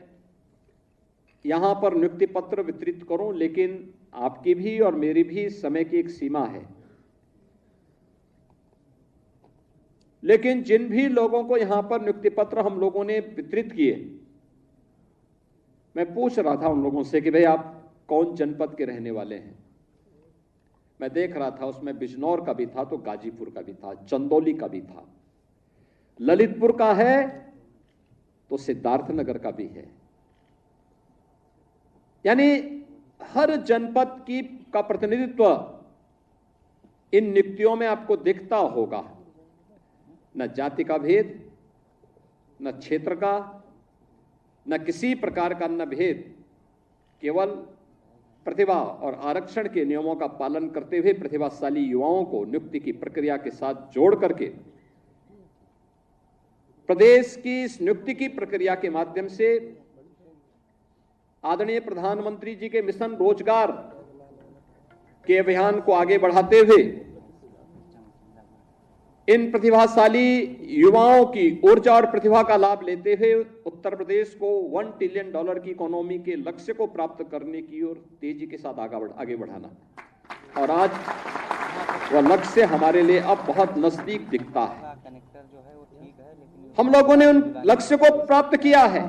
यहां पर नियुक्ति पत्र वितरित करूं, लेकिन आपकी भी और मेरी भी समय की एक सीमा है। लेकिन जिन भी लोगों को यहां पर नियुक्ति पत्र हम लोगों ने वितरित किए, मैं पूछ रहा था उन लोगों से कि भाई आप कौन जनपद के रहने वाले हैं। मैं देख रहा था उसमें बिजनौर का भी था तो गाजीपुर का भी था, चंदौली का भी था, ललितपुर का है तो सिद्धार्थनगर का भी है। यानी हर जनपद का प्रतिनिधित्व इन नियुक्तियों में आपको दिखता होगा। न जाति का भेद, न क्षेत्र का, न किसी प्रकार का न भेद, केवल प्रतिभा और आरक्षण के नियमों का पालन करते हुए प्रतिभाशाली युवाओं को नियुक्ति की प्रक्रिया के साथ जोड़ करके प्रदेश की इस नियुक्ति की प्रक्रिया के माध्यम से आदरणीय प्रधानमंत्री जी के मिशन रोजगार के अभियान को आगे बढ़ाते हुए इन प्रतिभाशाली युवाओं की ऊर्जा और प्रतिभा का लाभ लेते हुए उत्तर प्रदेश को $1 ट्रिलियन की इकोनॉमी के लक्ष्य को प्राप्त करने की ओर तेजी के साथ आगे बढ़ाना, और आज वह लक्ष्य हमारे लिए अब बहुत नजदीक दिखता है। हम लोगों ने उन लक्ष्य को प्राप्त किया है।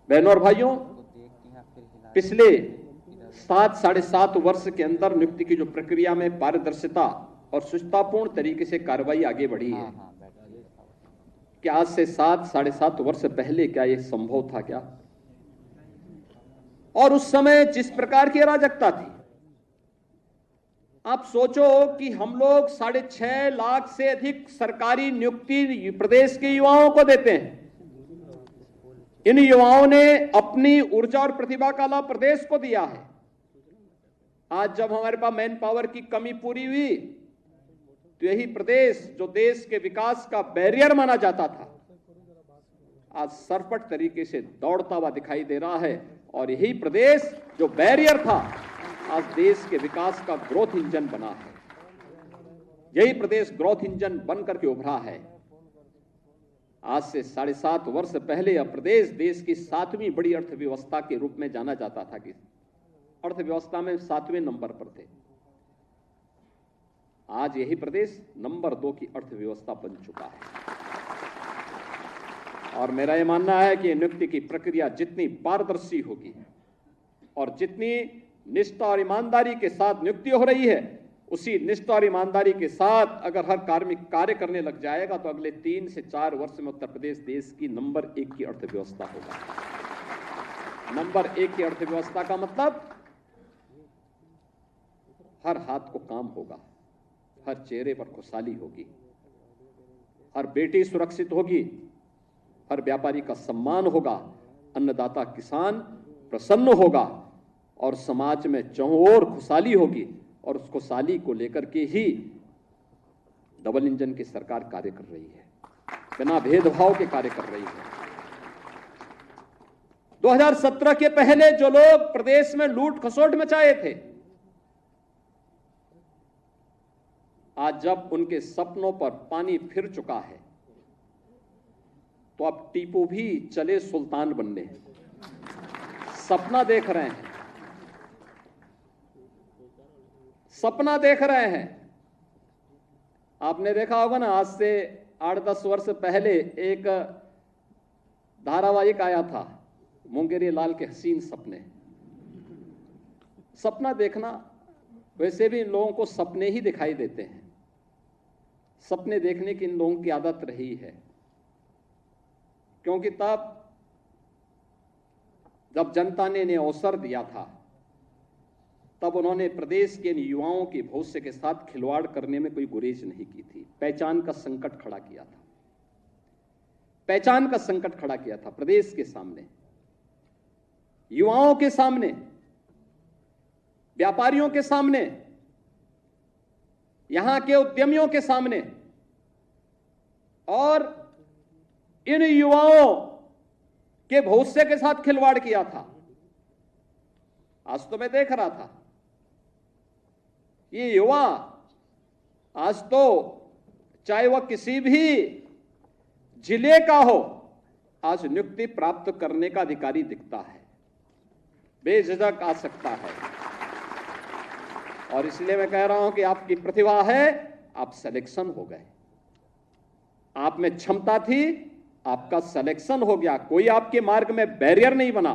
बहनों और भाइयों, पिछले 7-7.5 वर्ष के अंदर नियुक्ति की जो प्रक्रिया में पारदर्शिता और शुचितापूर्ण तरीके से कार्रवाई आगे बढ़ी है, क्या आज से 7-7.5 वर्ष पहले क्या यह संभव था क्या? और उस समय जिस प्रकार की अराजकता थी, आप सोचो कि हम लोग 6.5 लाख से अधिक सरकारी नियुक्ति प्रदेश के युवाओं को देते हैं। इन युवाओं ने अपनी ऊर्जा और प्रतिभा का लाभ प्रदेश को दिया है। आज जब हमारे पास मैन पावर की कमी पूरी हुई, तो यही प्रदेश जो देश के विकास का बैरियर माना जाता था, आज सरपट तरीके से दौड़ता हुआ दिखाई दे रहा है। और यही प्रदेश जो बैरियर था, आज देश के विकास का ग्रोथ इंजन बना है। यही प्रदेश ग्रोथ इंजन बनकर के उभरा है। आज से 7.5 वर्ष पहले यह प्रदेश देश की 7वीं बड़ी अर्थव्यवस्था के रूप में जाना जाता था, कि अर्थव्यवस्था में 7वें नंबर पर थे। आज यही प्रदेश नंबर 2 की अर्थव्यवस्था बन चुका है। और मेरा यह मानना है कि नियुक्ति की प्रक्रिया जितनी पारदर्शी होगी और जितनी निष्ठा और ईमानदारी के साथ नियुक्ति हो रही है, उसी निष्ठा और ईमानदारी के साथ अगर हर कार्मिक कार्य करने लग जाएगा, तो अगले 3 से 4 वर्ष में उत्तर प्रदेश देश की नंबर 1 की अर्थव्यवस्था होगा। नंबर 1 की अर्थव्यवस्था का मतलब हर हाथ को काम होगा, हर चेहरे पर खुशहाली होगी, हर बेटी सुरक्षित होगी, हर व्यापारी का सम्मान होगा, अन्नदाता किसान प्रसन्न होगा, और समाज में चारों ओर खुशहाली होगी। और उस खुशहाली को लेकर के ही डबल इंजन की सरकार कार्य कर रही है, बिना भेदभाव के कार्य कर रही है। 2017 के पहले जो लोग प्रदेश में लूट खसोट मचाए थे, आज जब उनके सपनों पर पानी फिर चुका है तो अब टीपू भी चले सुल्तान बनने। सपना देख रहे हैं, सपना देख रहे हैं। आपने देखा होगा ना, आज से 8-10 वर्ष पहले एक धारावाहिक आया था, मुंगेरी लाल के हसीन सपने। सपना देखना, वैसे भी इन लोगों को सपने ही दिखाई देते हैं। सपने देखने की इन लोगों की आदत रही है, क्योंकि तब जब जनता ने इन्हें अवसर दिया था तब उन्होंने प्रदेश के युवाओं के भविष्य के साथ खिलवाड़ करने में कोई गुरेज नहीं की थी। पहचान का संकट खड़ा किया था, पहचान का संकट खड़ा किया था प्रदेश के सामने, युवाओं के सामने, व्यापारियों के सामने, यहां के उद्यमियों के सामने। और इन युवाओं के भविष्य के साथ खिलवाड़ किया था। आज तो मैं देख रहा था, ये युवा आज तो चाहे वह किसी भी जिले का हो, आज नियुक्ति प्राप्त करने का अधिकारी दिखता है, बेझिझक आ सकता है। और इसलिए मैं कह रहा हूं कि आपकी प्रतिभा है, आप सिलेक्शन हो गए। आप में क्षमता थी, आपका सिलेक्शन हो गया, कोई आपके मार्ग में बैरियर नहीं बना।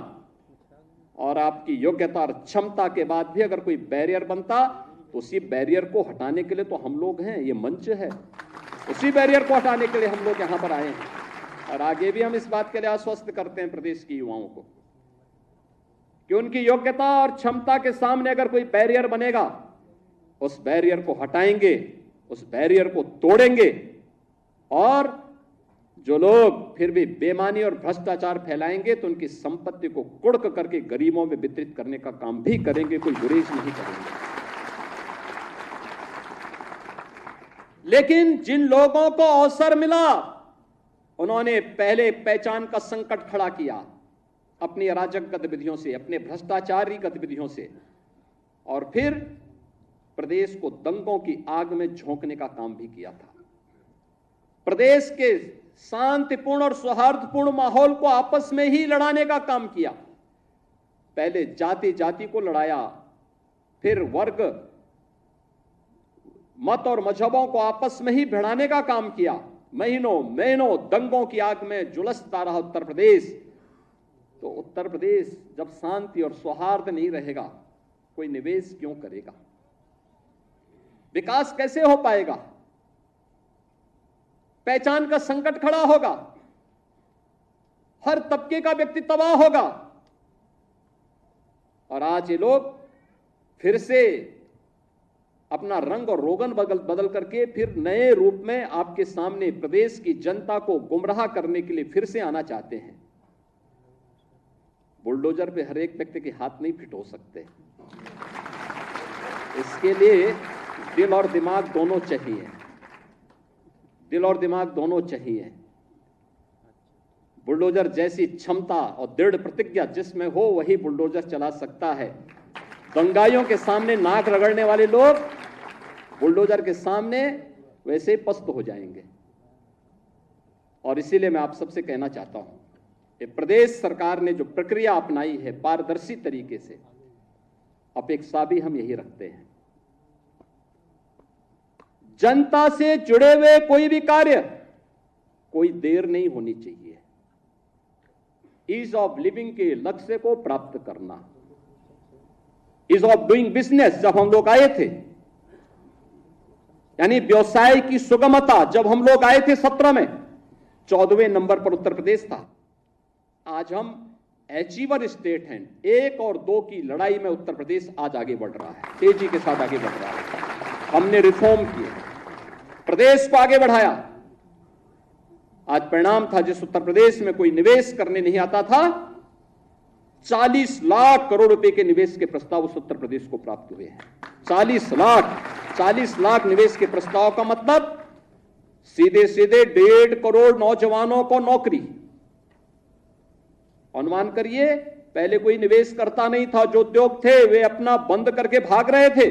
और आपकी योग्यता और क्षमता के बाद भी अगर कोई बैरियर बनता तो उसी बैरियर को हटाने के लिए तो हम लोग हैं, ये मंच है, उसी बैरियर को हटाने के लिए हम लोग यहां पर आए हैं। और आगे भी हम इस बात के लिए आश्वस्त करते हैं प्रदेश के युवाओं को कि उनकी योग्यता और क्षमता के सामने अगर कोई बैरियर बनेगा, उस बैरियर को हटाएंगे, उस बैरियर को तोड़ेंगे। और जो लोग फिर भी बेईमानी और भ्रष्टाचार फैलाएंगे तो उनकी संपत्ति को कुड़क करके गरीबों में वितरित करने का काम भी करेंगे, कोई गुरेज नहीं करेंगे। लेकिन जिन लोगों को अवसर मिला, उन्होंने पहले पहचान का संकट खड़ा किया अपनी अराजक गतिविधियों से, अपने भ्रष्टाचारी गतिविधियों से, और फिर प्रदेश को दंगों की आग में झोंकने का काम भी किया था। प्रदेश के शांतिपूर्ण और सौहार्दपूर्ण माहौल को आपस में ही लड़ाने का काम किया। पहले जाति जाति को लड़ाया, फिर वर्ग, मत और मजहबों को आपस में ही भिड़ाने का काम किया। महीनों महीनों दंगों की आग में झुलसता रहा उत्तर प्रदेश। तो उत्तर प्रदेश जब शांति और सौहार्द नहीं रहेगा, कोई निवेश क्यों करेगा? विकास कैसे हो पाएगा? पहचान का संकट खड़ा होगा, हर तबके का व्यक्ति तबाह होगा। और आज ये लोग फिर से अपना रंग और रोगन बदल करके फिर नए रूप में आपके सामने प्रदेश की जनता को गुमराह करने के लिए फिर से आना चाहते हैं। बुलडोजर पे हर एक व्यक्ति के हाथ नहीं फिट हो सकते, इसके लिए दिल और दिमाग दोनों चाहिए, दिल और दिमाग दोनों चाहिए। बुलडोजर जैसी क्षमता और दृढ़ प्रतिज्ञा जिसमें हो वही बुलडोजर चला सकता है। दंगाइयों के सामने नाक रगड़ने वाले लोग बुलडोजर के सामने वैसे ही पस्त हो जाएंगे। और इसीलिए मैं आप सबसे कहना चाहता हूं कि प्रदेश सरकार ने जो प्रक्रिया अपनाई है पारदर्शी तरीके से, अपेक्षा भी हम यही रखते हैं। जनता से जुड़े हुए कोई भी कार्य, कोई देर नहीं होनी चाहिए। ईज ऑफ लिविंग के लक्ष्य को प्राप्त करना, ईज ऑफ डूइंग बिजनेस जब हम लोग आए थे, यानी व्यवसाय की सुगमता जब हम लोग आए थे 17 में, 14वें नंबर पर उत्तर प्रदेश था। आज हम अचीवर स्टेट हैं। 1 और 2 की लड़ाई में उत्तर प्रदेश आज आगे बढ़ रहा है, तेजी के साथ आगे बढ़ रहा है। हमने रिफॉर्म किए, प्रदेश को आगे बढ़ाया। आज परिणाम था, जिस उत्तर प्रदेश में कोई निवेश करने नहीं आता था, 40 लाख करोड़ रुपए के निवेश के प्रस्ताव उस उत्तर प्रदेश को प्राप्त हुए हैं। 40 लाख निवेश के प्रस्ताव का मतलब सीधे सीधे 1.5 करोड़ नौजवानों को नौकरी। अनुमान करिए, पहले कोई निवेश करता नहीं था, जो उद्योग थे वे अपना बंद करके भाग रहे थे।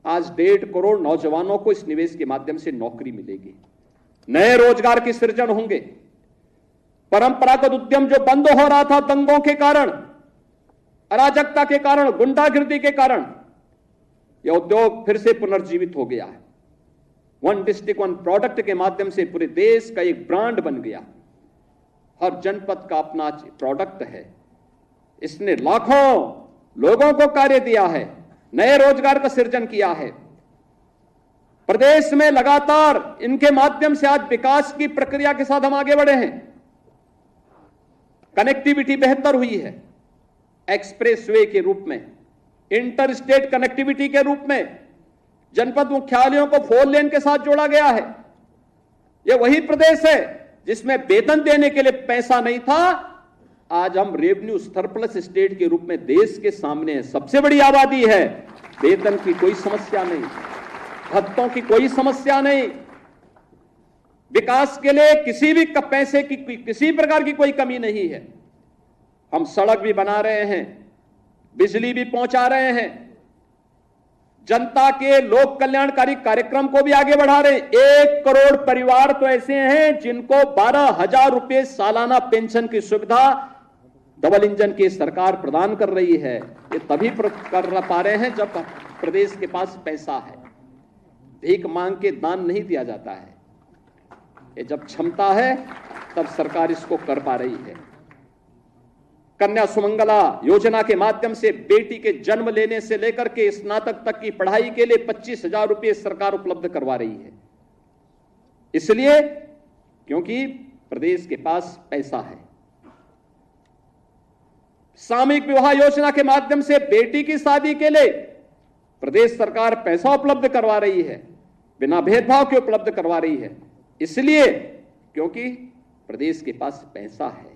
आज 1.5 करोड़ नौजवानों को इस निवेश के माध्यम से नौकरी मिलेगी, नए रोजगार के सृजन होंगे। परंपरागत उद्यम जो बंद हो रहा था दंगों के कारण, अराजकता के कारण, गुंडागिर्दी के कारण, यह उद्योग फिर से पुनर्जीवित हो गया है। वन डिस्ट्रिक्ट वन प्रोडक्ट के माध्यम से पूरे देश का एक ब्रांड बन गया। हर जनपद का अपना प्रोडक्ट है। इसने लाखों लोगों को कार्य दिया है, नए रोजगार का सृजन किया है। प्रदेश में लगातार इनके माध्यम से आज विकास की प्रक्रिया के साथ हम आगे बढ़े हैं। कनेक्टिविटी बेहतर हुई है, एक्सप्रेसवे के रूप में, इंटर स्टेट कनेक्टिविटी के रूप में, जनपद मुख्यालयों को 4 लेन के साथ जोड़ा गया है। यह वही प्रदेश है जिसमें वेतन देने के लिए पैसा नहीं था। आज हम रेवेन्यू सरप्लस स्टेट के रूप में देश के सामने है। सबसे बड़ी आबादी है, वेतन की कोई समस्या नहीं, भत्तों की कोई समस्या नहीं, विकास के लिए किसी भी पैसे की किसी प्रकार की कोई कमी नहीं है। हम सड़क भी बना रहे हैं, बिजली भी पहुंचा रहे हैं, जनता के लोक कल्याणकारी कार्यक्रम को भी आगे बढ़ा रहे हैं। 1 करोड़ परिवार तो ऐसे हैं जिनको 12,000 रुपए सालाना पेंशन की सुविधा डबल इंजन की सरकार प्रदान कर रही है। ये तभी कर पा रहे हैं जब प्रदेश के पास पैसा है। भीख मांग के दान नहीं दिया जाता है, ये जब क्षमता है तब सरकार इसको कर पा रही है। कन्या सुमंगला योजना के माध्यम से बेटी के जन्म लेने से लेकर के स्नातक तक की पढ़ाई के लिए 25,000 रुपए सरकार उपलब्ध करवा रही है। इसलिए क्योंकि प्रदेश के पास पैसा है। सामूहिक विवाह योजना के माध्यम से बेटी की शादी के लिए प्रदेश सरकार पैसा उपलब्ध करवा रही है, बिना भेदभाव के उपलब्ध करवा रही है। इसलिए क्योंकि प्रदेश के पास पैसा है।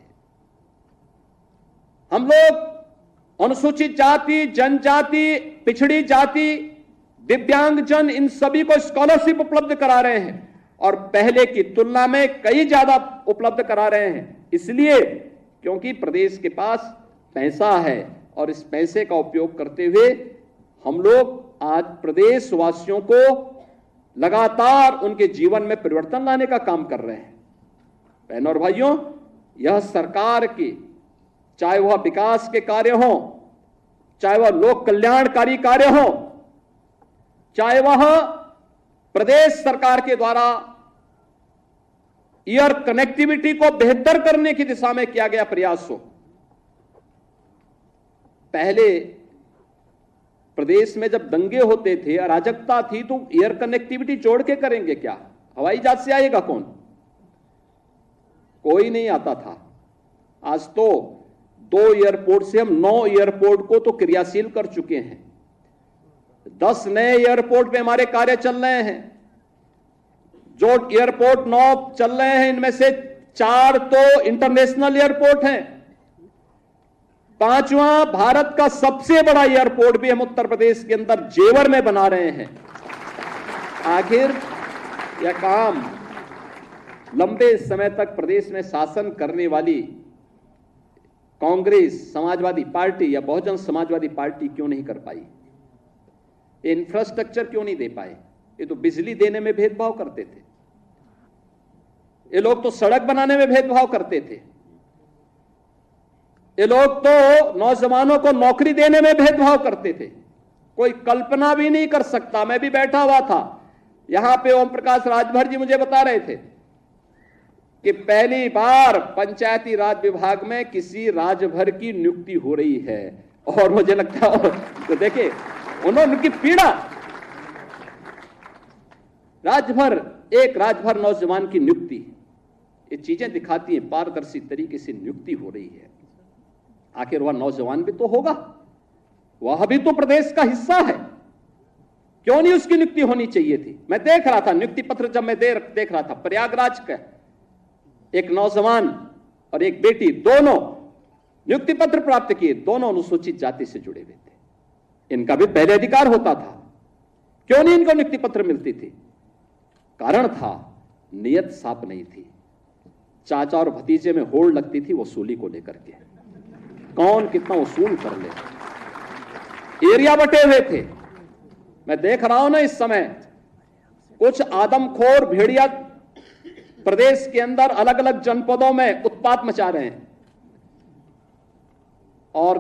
हम लोग अनुसूचित जाति, जनजाति, पिछड़ी जाति, दिव्यांगजन, इन सभी को स्कॉलरशिप उपलब्ध करा रहे हैं और पहले की तुलना में कई ज्यादा उपलब्ध करा रहे हैं। इसलिए क्योंकि प्रदेश के पास पैसा है और इस पैसे का उपयोग करते हुए हम लोग आज प्रदेशवासियों को लगातार उनके जीवन में परिवर्तन लाने का काम कर रहे हैं। बहनों और भाइयों, यह सरकार की, चाहे वह विकास के कार्य हो, चाहे वह लोक कल्याणकारी कार्य हो, चाहे वह प्रदेश सरकार के द्वारा एयर कनेक्टिविटी को बेहतर करने की दिशा में किया गया प्रयास हो। पहले प्रदेश में जब दंगे होते थे, अराजकता थी, तो एयर कनेक्टिविटी जोड़ के करेंगे क्या? हवाई जहाज से आएगा कौन? कोई नहीं आता था। आज तो 2 एयरपोर्ट से हम 9 एयरपोर्ट को तो क्रियाशील कर चुके हैं। 10 नए एयरपोर्ट पे हमारे कार्य चल रहे हैं। जो एयरपोर्ट 9 चल रहे हैं, इनमें से 4 तो इंटरनेशनल एयरपोर्ट हैं। 5वां भारत का सबसे बड़ा एयरपोर्ट भी हम उत्तर प्रदेश के अंदर जेवर में बना रहे हैं। आखिर यह काम लंबे समय तक प्रदेश में शासन करने वाली कांग्रेस, समाजवादी पार्टी या बहुजन समाजवादी पार्टी क्यों नहीं कर पाई? ये इंफ्रास्ट्रक्चर क्यों नहीं दे पाए? ये तो बिजली देने में भेदभाव करते थे, ये लोग तो सड़क बनाने में भेदभाव करते थे, ये लोग तो नौजवानों को नौकरी देने में भेदभाव करते थे। कोई कल्पना भी नहीं कर सकता। मैं भी बैठा हुआ था यहां पे, ओम प्रकाश राजभर जी मुझे बता रहे थे कि पहली बार पंचायती राज विभाग में किसी राजभर की नियुक्ति हो रही है। और मुझे लगता है तो देखिए उन्होंने उनकी पीड़ा, राजभर, एक राजभर नौजवान की नियुक्ति, ये चीजें दिखाती हैं पारदर्शी तरीके से नियुक्ति हो रही है। आखिर वह नौजवान भी तो होगा, वह भी तो प्रदेश का हिस्सा है, क्यों नहीं उसकी नियुक्ति होनी चाहिए थी? मैं देख रहा था नियुक्ति पत्र, जब मैं देख रहा था, प्रयागराज का एक नौजवान और एक बेटी, दोनों नियुक्ति पत्र प्राप्त किए, दोनों अनुसूचित जाति से जुड़े हुए थे। इनका भी पहले अधिकार होता था, क्यों नहीं इनको नियुक्ति पत्र मिलती थी? कारण था नियत साफ नहीं थी। चाचा और भतीजे में होड़ लगती थी वसूली को लेकर के, कौन कितना वसूल कर ले। एरिया बटे हुए थे, मैं देख रहा हूं ना इस समय कुछ आदमखोर भेड़िया प्रदेश के अंदर अलग अलग जनपदों में उत्पात मचा रहे हैं, और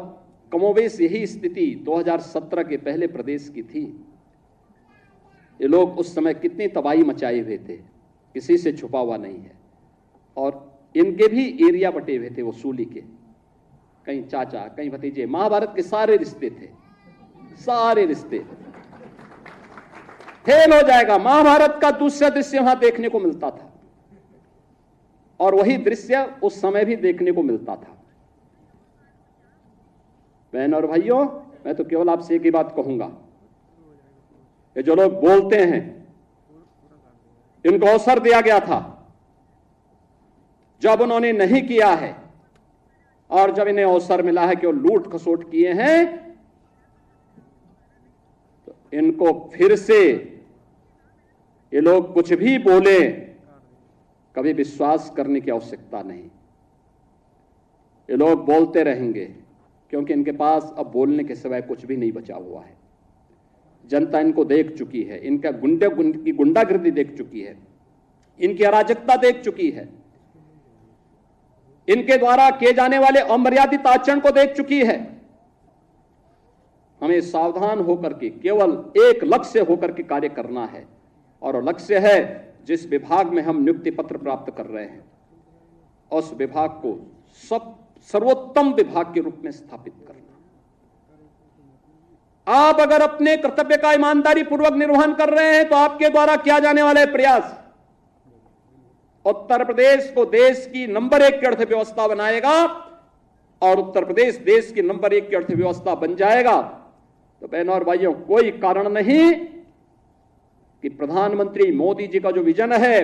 कमोबेश यही स्थिति 2017 के पहले प्रदेश की थी। ये लोग उस समय कितनी तबाही मचाए हुए थे, किसी से छुपा हुआ नहीं है। और इनके भी एरिया बटे हुए थे वसूली के, कहीं चाचा कहीं भतीजे, महाभारत के सारे रिश्ते थे, सारे रिश्ते। फेल हो जाएगा। महाभारत का दूसरा दृश्य वहां देखने को मिलता था, और वही दृश्य उस समय भी देखने को मिलता था। बहन और भाइयों, मैं तो केवल आपसे एक ही बात कहूंगा, ये जो लोग बोलते हैं इनको अवसर दिया गया था, जब उन्होंने नहीं किया है और जब इन्हें अवसर मिला है कि वो लूट खसोट किए हैं, तो इनको फिर से ये लोग कुछ भी बोले कभी विश्वास करने की आवश्यकता नहीं। ये लोग बोलते रहेंगे क्योंकि इनके पास अब बोलने के सिवाय कुछ भी नहीं बचा हुआ है। जनता इनको देख चुकी है, इनका की गुंडागर्दी देख चुकी है, इनकी अराजकता देख चुकी है, इनके द्वारा किए जाने वाले अमर्यादित आचरण को देख चुकी है। हमें सावधान होकर के केवल एक लक्ष्य होकर के कार्य करना है, और वो लक्ष्य है जिस विभाग में हम नियुक्ति पत्र प्राप्त कर रहे हैं, उस विभाग को सर्वोत्तम विभाग के रूप में स्थापित करना। आप अगर अपने कर्तव्य का ईमानदारी पूर्वक निर्वहन कर रहे हैं तो आपके द्वारा किया जाने वाला प्रयास उत्तर प्रदेश को देश की नंबर 1 की अर्थव्यवस्था बनाएगा, और उत्तर प्रदेश देश की नंबर 1 की अर्थव्यवस्था बन जाएगा तो बहनों और भाइयों, कोई कारण नहीं कि प्रधानमंत्री मोदी जी का जो विजन है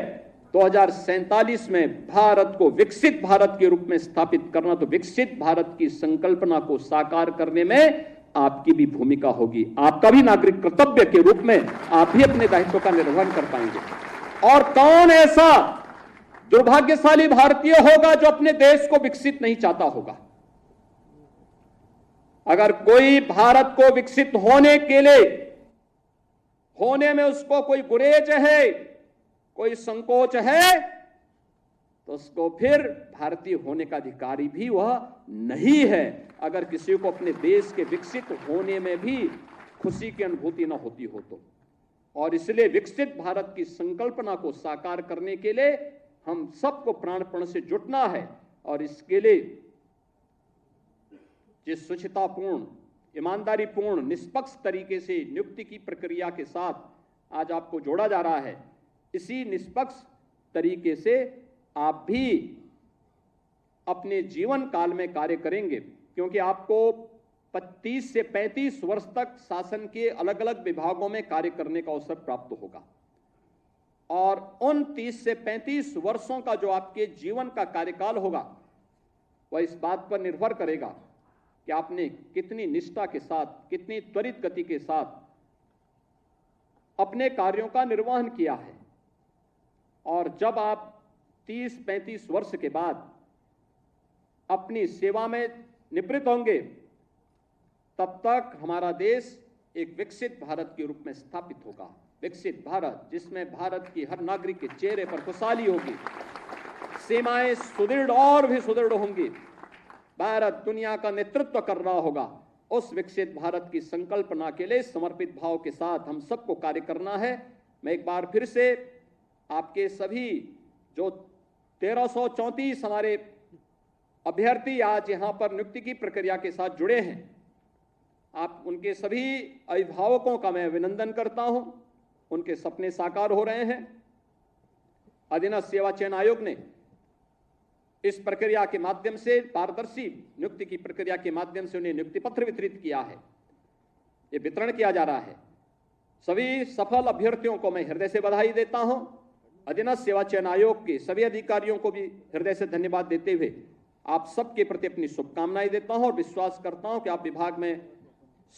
2047 में भारत को विकसित भारत के रूप में स्थापित करना, तो विकसित भारत की संकल्पना को साकार करने में आपकी भी भूमिका होगी। आपका भी नागरिक कर्तव्य के रूप में आप भी अपने दायित्व का निर्वहन कर पाएंगे। और कौन ऐसा दुर्भाग्यशाली भारतीय होगा जो अपने देश को विकसित नहीं चाहता होगा? अगर कोई भारत को विकसित होने के लिए, होने में उसको कोई गुरेज है, कोई संकोच है, तो उसको फिर भारतीय होने का अधिकारी भी वह नहीं है। अगर किसी को अपने देश के विकसित होने में भी खुशी की अनुभूति न होती हो तो। और इसलिए विकसित भारत की संकल्पना को साकार करने के लिए हम सबको प्राणपण से जुटना है, और इसके लिए जिस शुचितापूर्ण, ईमानदारीपूर्ण, निष्पक्ष तरीके से नियुक्ति की प्रक्रिया के साथ आज आपको जोड़ा जा रहा है, इसी निष्पक्ष तरीके से आप भी अपने जीवन काल में कार्य करेंगे, क्योंकि आपको 30 से 35 वर्ष तक शासन के अलग अलग विभागों में कार्य करने का अवसर प्राप्त होगा। और उन 30 से 35 वर्षों का जो आपके जीवन का कार्यकाल होगा, वह इस बात पर निर्भर करेगा कि आपने कितनी निष्ठा के साथ, कितनी त्वरित गति के साथ अपने कार्यों का निर्वहन किया है। और जब आप 30-35 वर्ष के बाद अपनी सेवा में निवृत्त होंगे, तब तक हमारा देश एक विकसित भारत के रूप में स्थापित होगा। विकसित भारत जिसमें भारत की हर नागरिक के चेहरे पर खुशहाली होगी, सीमाएं सुदृढ़ और भी सुदृढ़ होंगी, भारत दुनिया का नेतृत्व कर रहा होगा। उस विकसित भारत की संकल्पना के लिए समर्पित भाव के साथ हम सबको कार्य करना है। मैं एक बार फिर से आपके सभी जो 1334 हमारे अभ्यर्थी आज यहां पर नियुक्ति की प्रक्रिया के साथ जुड़े हैं, आप उनके सभी अभिभावकों का मैं अभिनंदन करता हूं। उनके सपने साकार हो रहे हैं। अधीनस्थ सेवा चयन आयोग ने इस प्रक्रिया के माध्यम से, पारदर्शी नियुक्ति की प्रक्रिया के माध्यम से उन्हें नियुक्ति पत्र वितरित किया है, ये वितरण किया जा रहा है। सभी सफल अभ्यर्थियों को मैं हृदय से बधाई देता हूं। अधीनस्थ सेवा चयन आयोग के सभी अधिकारियों को भी हृदय से धन्यवाद देते हुए आप सबके प्रति अपनी शुभकामनाएं देता हूं और विश्वास करता हूं कि आप विभाग में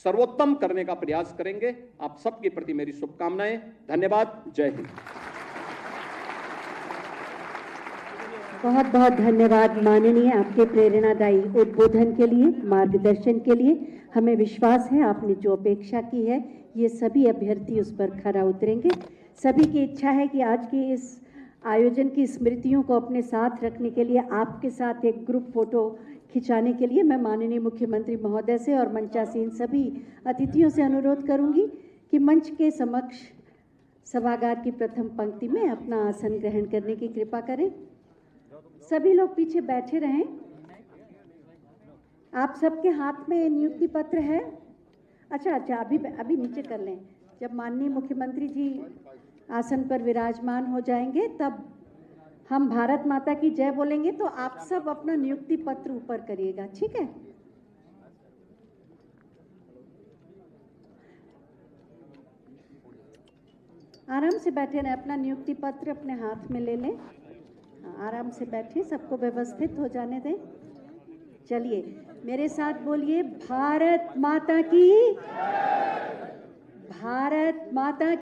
सर्वोत्तम करने का प्रयास करेंगे। आप सबके प्रति मेरी शुभकामनाएं। धन्यवाद। जय हिंद। बहुत बहुत धन्यवाद माननीय, आपके प्रेरणादायी उद्बोधन के लिए, मार्गदर्शन के लिए। हमें विश्वास है आपने जो अपेक्षा की है ये सभी अभ्यर्थी उस पर खरा उतरेंगे। सभी की इच्छा है कि आज के इस आयोजन की स्मृतियों को अपने साथ रखने के लिए आपके साथ एक ग्रुप फोटो खिंचाने के लिए मैं माननीय मुख्यमंत्री महोदय से और मंचासीन सभी अतिथियों से अनुरोध करूंगी कि मंच के समक्ष सभागार की प्रथम पंक्ति में अपना आसन ग्रहण करने की कृपा करें। सभी लोग पीछे बैठे रहें। आप सबके हाथ में नियुक्ति पत्र है? अच्छा, अभी नीचे कर लें। जब माननीय मुख्यमंत्री जी आसन पर विराजमान हो जाएंगे तब हम भारत माता की जय बोलेंगे, तो आप सब अपना नियुक्ति पत्र ऊपर करिएगा, ठीक है? आराम से बैठे रहें, अपना नियुक्ति पत्र अपने हाथ में ले लें। आराम से बैठे, सबको व्यवस्थित हो जाने दें। चलिए मेरे साथ बोलिए, भारत माता की, भारत माता